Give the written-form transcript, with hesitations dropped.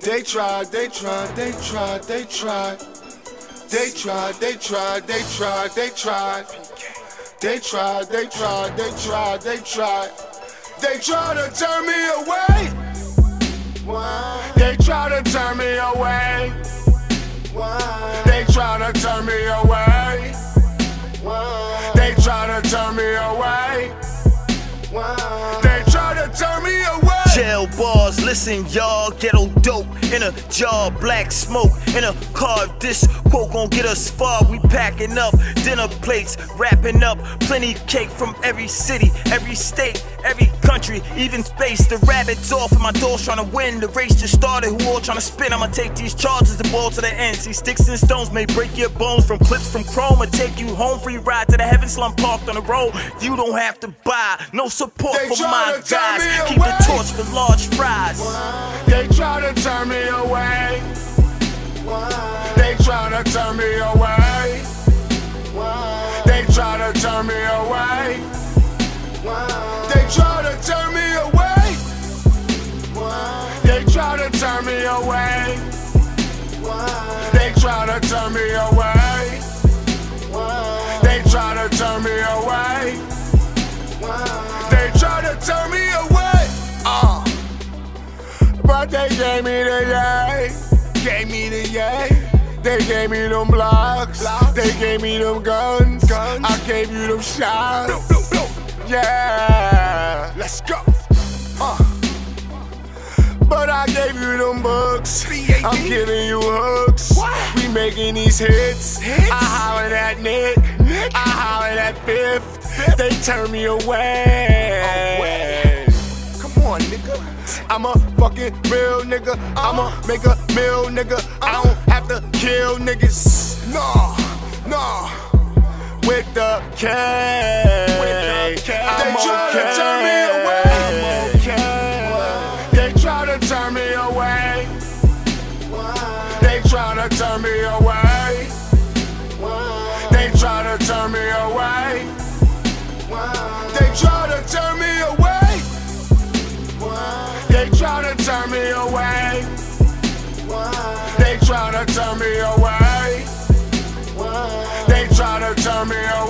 They tried, they tried, they tried, they tried. They tried, they tried, they tried, they tried. They tried, they tried, they tried, they tried. They tried to turn me away. They tried to turn me away. They tried to turn me away. They tried to turn me away. They tried to turn me away. Jail bars, listen y'all, ghetto dope in a jar, black smoke in a car. This quote gon' get us far. We packing up dinner plates, wrapping up plenty cake from every city, every state, every country, even space. The rabbits off and my doors trying to win. The race just started, who all trying to spin? I'ma take these charges and ball to the end. See, sticks and stones may break your bones from clips from chrome, or take you home. Free ride to the heaven slum parked on the road. You don't have to buy, no support They for my try to turn guys. me Keep away. the torch for large fries. They try to turn me away. They try to turn me away. They try to turn me away. They try to turn me away. They try to turn me away. They try to turn me away. They try to turn me away. They try to turn me away. But they gave me the yay. Gave me the yay. They gave me them blocks. They gave me them guns. I gave you them shots. Yeah, let's go. But I gave you them books. I'm giving you hooks. We making these hits. I hollered at Nick. I hollered at Fifth. They turn me away. Come on, nigga. I'm a fucking real nigga. I'ma make a meal, nigga. I don't have to kill niggas. Nah, nah. With the K. They try to turn me away. They try to turn me away. They try to turn me away. They try to turn me away. They try to turn me away. They try to turn me away. They try to turn me away. They try to turn me away.